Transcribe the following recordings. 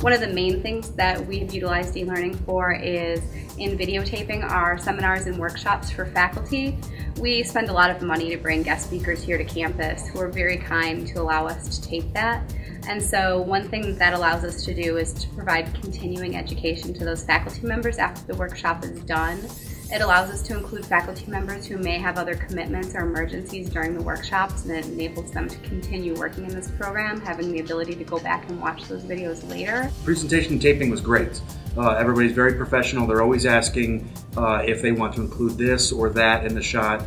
One of the main things that we have utilized eLearning for is in videotaping our seminars and workshops for faculty. We spend a lot of money to bring guest speakers here to campus who are very kind to allow us to tape that. And so one thing that allows us to do is to provide continuing education to those faculty members after the workshop is done. It allows us to include faculty members who may have other commitments or emergencies during the workshops, and it enables them to continue working in this program, having the ability to go back and watch those videos later. Presentation taping was great. Everybody's very professional. They're always asking if they want to include this or that in the shot.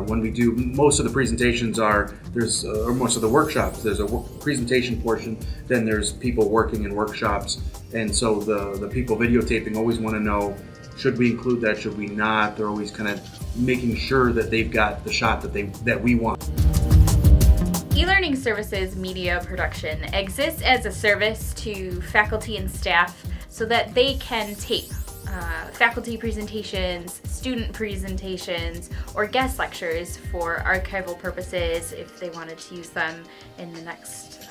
When we do, most of the presentations or most of the workshops, there's a presentation portion, then there's people working in workshops, and so the people videotaping always want to know, should we include that, should we not? They're always kind of making sure that they've got the shot that we want. eLearning Services Media Production exists as a service to faculty and staff so that they can tape faculty presentations, student presentations, or guest lectures for archival purposes if they wanted to use them in the next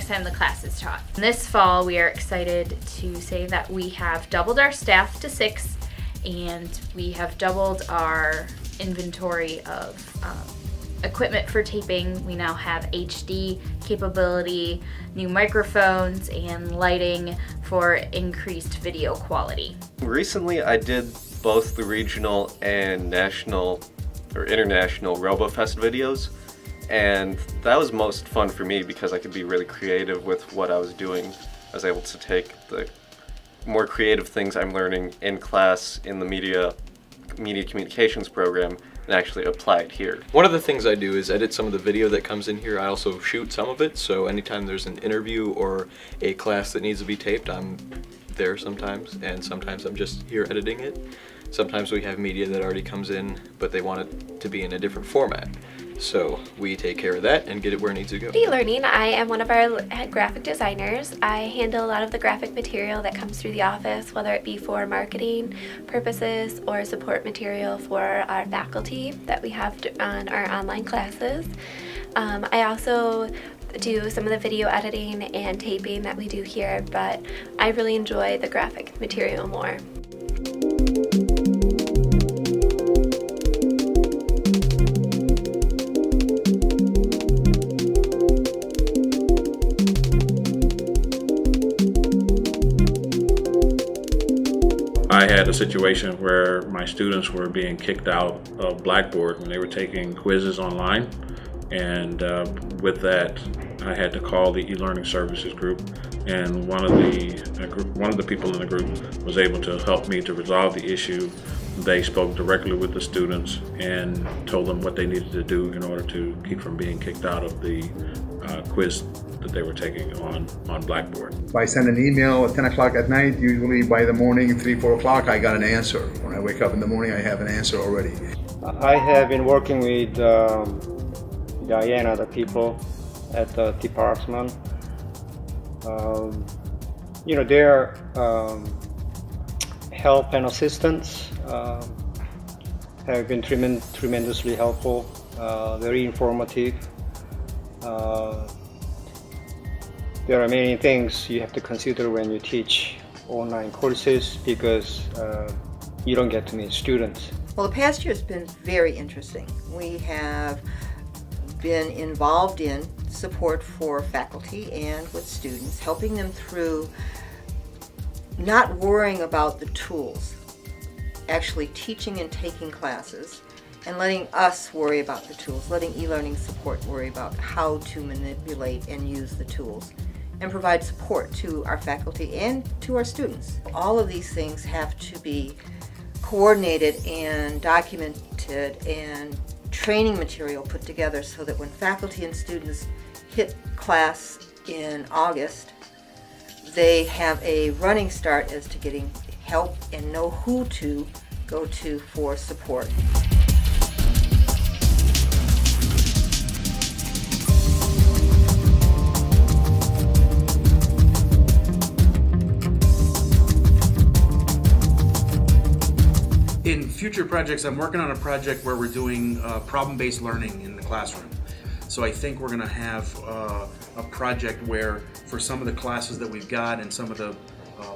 time the class is taught. This fall, we are excited to say that we have doubled our staff to 6, and we have doubled our inventory of equipment for taping. We now have HD capability, new microphones, and lighting for increased video quality. Recently, I did both the regional and national or international RoboFest videos, and that was most fun for me because I could be really creative with what I was doing. I was able to take the more creative things I'm learning in class in the media communications program and actually apply it here. One of the things I do is edit some of the video that comes in here. I also shoot some of it, so anytime there's an interview or a class that needs to be taped, I'm there sometimes, and sometimes I'm just here editing it. Sometimes we have media that already comes in, but they want it to be in a different format. So we take care of that and get it where it needs to go. eLearning, I am one of our head graphic designers. I handle a lot of the graphic material that comes through the office, whether it be for marketing purposes or support material for our faculty that we have on our online classes. I also do some of the video editing and taping that we do here, but I really enjoy the graphic material more. I had a situation where my students were being kicked out of Blackboard when they were taking quizzes online, and with that I had to call the eLearning Services group, and one of the people in the group was able to help me to resolve the issue. They spoke directly with the students and told them what they needed to do in order to keep from being kicked out of the quiz that they were taking on Blackboard. If I send an email at 10 o'clock at night, usually by the morning, 3, 4 o'clock, I got an answer. When I wake up in the morning, I have an answer already. I have been working with Diane, the people at the department. Their help and assistance have been tremendously helpful, very informative. There are many things you have to consider when you teach online courses because you don't get to meet students. Well, the past year has been very interesting. We have been involved in support for faculty and with students, helping them through not worrying about the tools, actually teaching and taking classes, and letting us worry about the tools, letting eLearning support worry about how to manipulate and use the tools, and provide support to our faculty and to our students. All of these things have to be coordinated and documented and training material put together so that when faculty and students hit class in August, they have a running start as to getting help and know who to go to for support. In future projects, I'm working on a project where we're doing problem-based learning in the classroom. So I think we're going to have a project where for some of the classes that we've got and some of the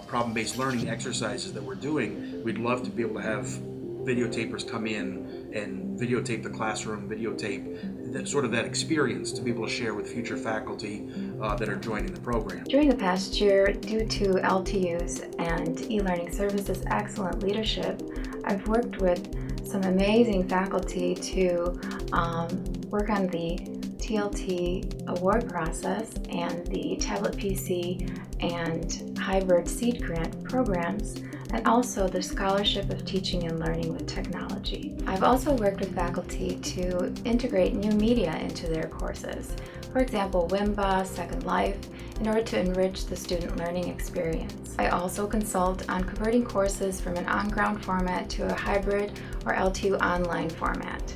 problem-based learning exercises that we're doing, we'd love to be able to have videotapers come in and videotape the classroom, videotape sort of that experience to be able to share with future faculty that are joining the program. During the past year, due to LTU's and eLearning Services' excellent leadership, I've worked with some amazing faculty to work on the TLT award process and the tablet PC and hybrid seed grant programs, and also the scholarship of teaching and learning with technology. I've also worked with faculty to integrate new media into their courses. For example, Wimba, Second Life, in order to enrich the student learning experience. I also consult on converting courses from an on-ground format to a hybrid or LTU online format.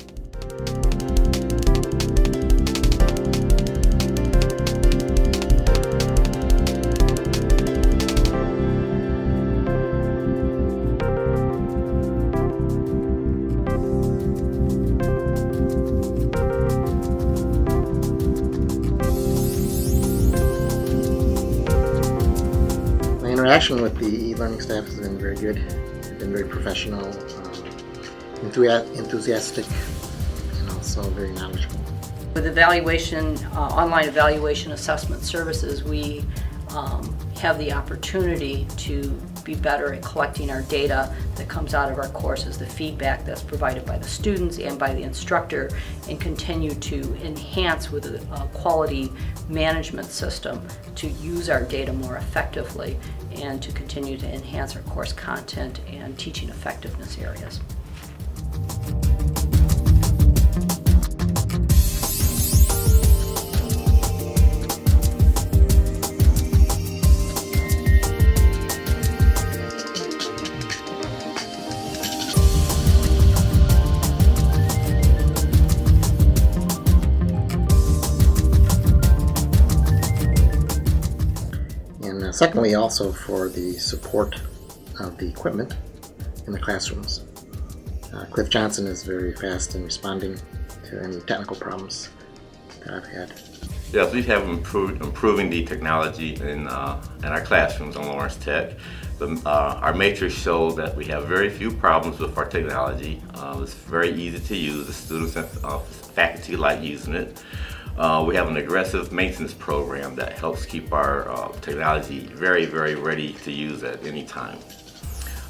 Interaction with the e-learning staff has been very good. They've been very professional, enthusiastic, and also very knowledgeable. With evaluation, online evaluation assessment services, we have the opportunity to be better at collecting our data that comes out of our courses, the feedback that's provided by the students and by the instructor, and continue to enhance with a quality management system to use our data more effectively and to continue to enhance our course content and teaching effectiveness areas. Secondly, also for the support of the equipment in the classrooms. Cliff Johnson is very fast in responding to any technical problems that I've had. Yes, we have improving the technology in our classrooms on Lawrence Tech. Our matrix shows that we have very few problems with our technology. It's very easy to use. The students and faculty like using it. We have an aggressive maintenance program that helps keep our technology very, very ready to use at any time.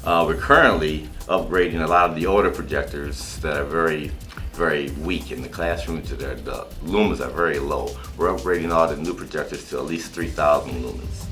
We're currently upgrading a lot of the older projectors that are very, very weak in the classrooms. The lumens are very low. We're upgrading all the new projectors to at least 3,000 lumens.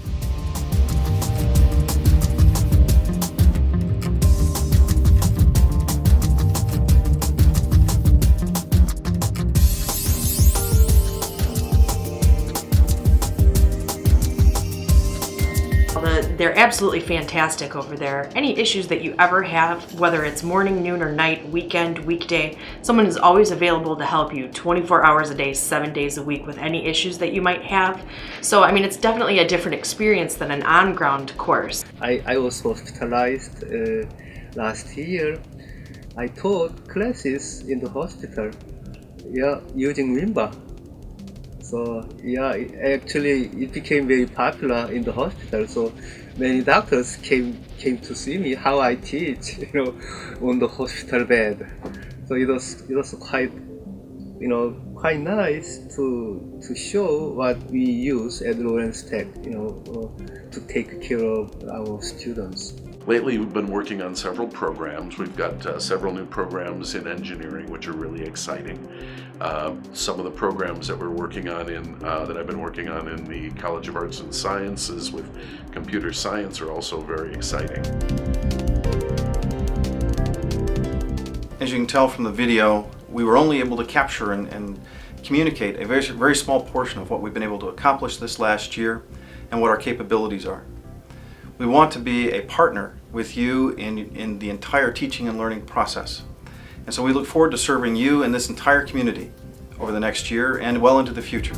They're absolutely fantastic over there. Any issues that you ever have, whether it's morning, noon, or night, weekend, weekday, someone is always available to help you 24 hours a day, 7 days a week with any issues that you might have. So, I mean, it's definitely a different experience than an on-ground course. I was hospitalized last year. I taught classes in the hospital, using Wimba. So it became very popular in the hospital. So many doctors came to see me how I teach, on the hospital bed. So it was quite nice to show what we use at Lawrence Tech, to take care of our students. Lately, we've been working on several programs. We've got several new programs in engineering, which are really exciting. Some of the programs that we're working on that I've been working on in the College of Arts and Sciences with computer science are also very exciting. As you can tell from the video, we were only able to capture and communicate a very, very small portion of what we've been able to accomplish this last year and what our capabilities are. We want to be a partner with you in the entire teaching and learning process. And so we look forward to serving you and this entire community over the next year and well into the future.